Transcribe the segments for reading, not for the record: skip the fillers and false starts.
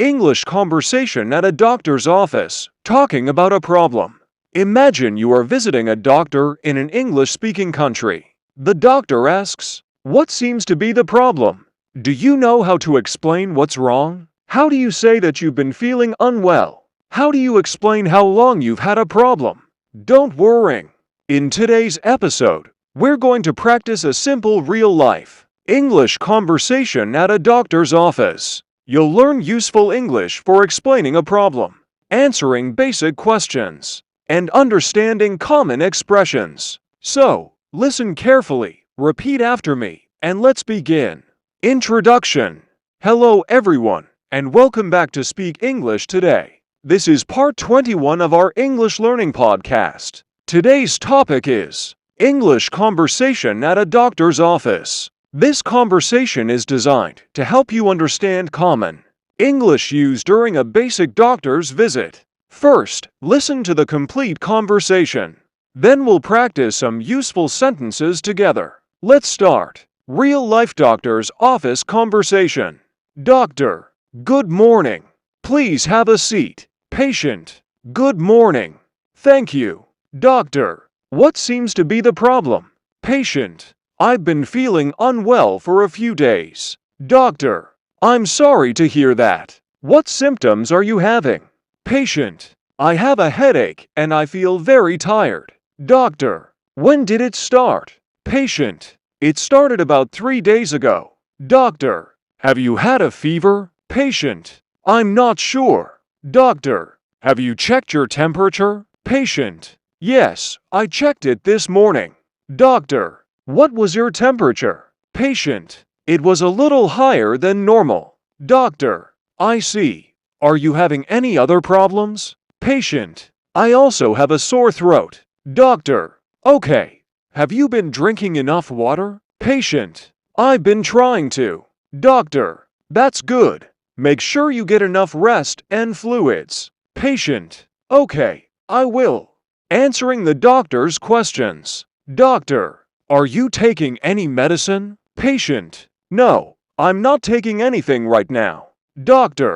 English conversation at a doctor's office, talking about a problem. Imagine you are visiting a doctor in an English-speaking country. The doctor asks, "What seems to be the problem?" Do you know how to explain what's wrong? How do you say that you've been feeling unwell? How do you explain how long you've had a problem? Don't worry. In today's episode, we're going to practice a simple real-life English conversation at a doctor's office. You'll learn useful English for explaining a problem, answering basic questions, and understanding common expressions. So, listen carefully, repeat after me, and let's begin. Introduction. Hello everyone, and welcome back to Speak English Today. This is part 21 of our English learning podcast. Today's topic is English conversation at a doctor's office. This conversation is designed to help you understand common English used during a basic doctor's visit. First, listen to the complete conversation. Then we'll practice some useful sentences together. Let's start. Real-life doctor's office conversation. Doctor: Good morning. Please have a seat. Patient: Good morning. Thank you. Doctor: What seems to be the problem? Patient: I've been feeling unwell for a few days. Doctor: I'm sorry to hear that. What symptoms are you having? Patient: I have a headache and I feel very tired. Doctor: When did it start? Patient: It started about 3 days ago. Doctor: Have you had a fever? Patient: I'm not sure. Doctor: Have you checked your temperature? Patient: Yes, I checked it this morning. Doctor: What was your temperature? Patient: It was a little higher than normal. Doctor: I see. Are you having any other problems? Patient: I also have a sore throat. Doctor: Okay. Have you been drinking enough water? Patient: I've been trying to. Doctor: That's good. Make sure you get enough rest and fluids. Patient: Okay, I will. Answering the doctor's questions. Doctor: Are you taking any medicine? Patient: No, I'm not taking anything right now. Doctor: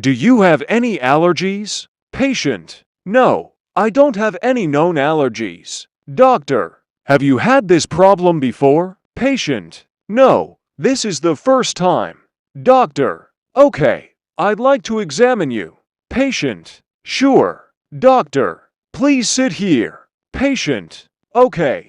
Do you have any allergies? Patient: No, I don't have any known allergies. Doctor: Have you had this problem before? Patient: No, this is the first time. Doctor: Okay, I'd like to examine you. Patient: Sure. Doctor: Please sit here. Patient: Okay.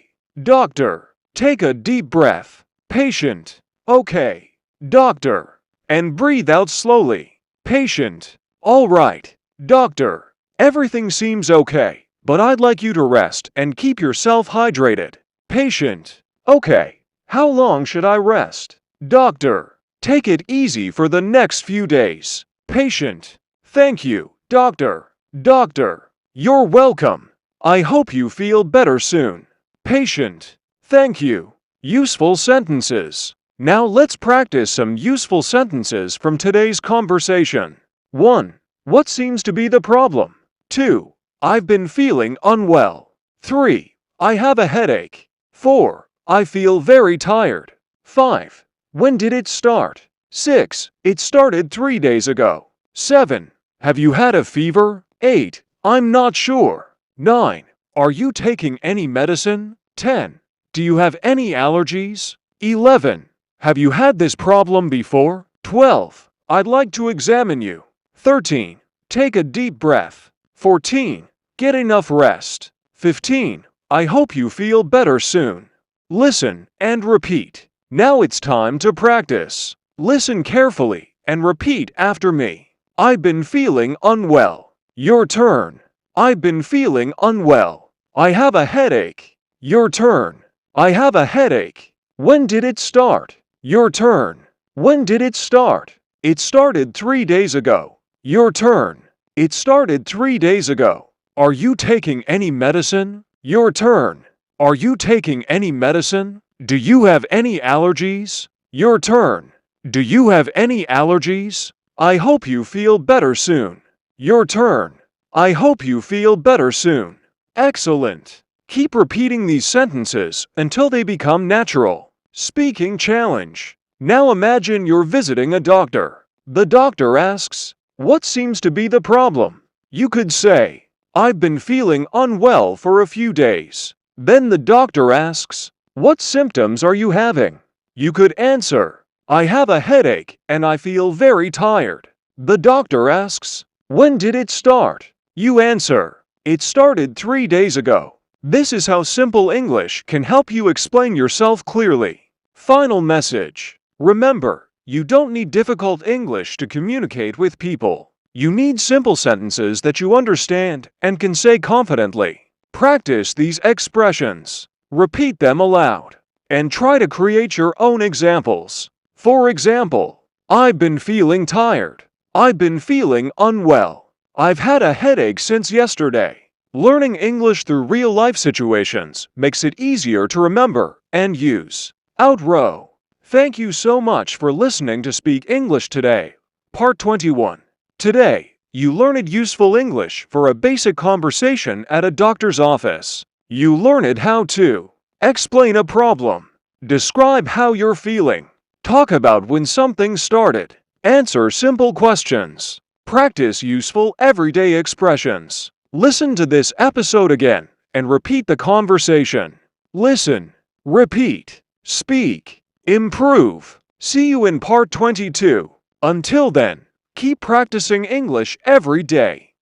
Doctor: Take a deep breath. Patient: Okay. Doctor: And breathe out slowly. Patient: All right. Doctor: Everything seems okay, but I'd like you to rest and keep yourself hydrated. Patient: Okay. How long should I rest? Doctor: Take it easy for the next few days. Patient: Thank you, doctor. Doctor: You're welcome. I hope you feel better soon. Patient: Thank you. Useful sentences. Now let's practice some useful sentences from today's conversation. 1. What seems to be the problem? 2. I've been feeling unwell. 3. I have a headache. 4. I feel very tired. 5. When did it start? 6. It started 3 days ago. 7. Have you had a fever? 8. I'm not sure. 9. Are you taking any medicine? 10. Do you have any allergies? 11. Have you had this problem before? 12. I'd like to examine you. 13. Take a deep breath. 14. Get enough rest. 15. I hope you feel better soon. Listen and repeat. Now it's time to practice. Listen carefully and repeat after me. I've been feeling unwell. Your turn. I've been feeling unwell. I have a headache. Your turn. I have a headache. When did it start? Your turn. When did it start? It started 3 days ago. Your turn. It started 3 days ago. Are you taking any medicine? Your turn. Are you taking any medicine? Do you have any allergies? Your turn. Do you have any allergies? I hope you feel better soon. Your turn. I hope you feel better soon. Excellent. Keep repeating these sentences until they become natural. Speaking challenge. Now imagine you're visiting a doctor. The doctor asks, What seems to be the problem? You could say, I've been feeling unwell for a few days. Then the doctor asks, what symptoms are you having? You could answer, I have a headache and I feel very tired. The doctor asks, when did it start? You answer, it started 3 days ago. This is how simple English can help you explain yourself clearly. Final message. Remember, you don't need difficult English to communicate with people. You need simple sentences that you understand and can say confidently. Practice these expressions. Repeat them aloud. And try to create your own examples. For example, I've been feeling tired. I've been feeling unwell. I've had a headache since yesterday. Learning English through real-life situations makes it easier to remember and use. Outro. Thank you so much for listening to Speak English Today. Part 21. Today, you learned useful English for a basic conversation at a doctor's office. You learned how to explain a problem, describe how you're feeling, talk about when something started, answer simple questions, practice useful everyday expressions. Listen to this episode again and repeat the conversation. Listen, repeat, speak, improve. See you in part 22. Until then, keep practicing English every day.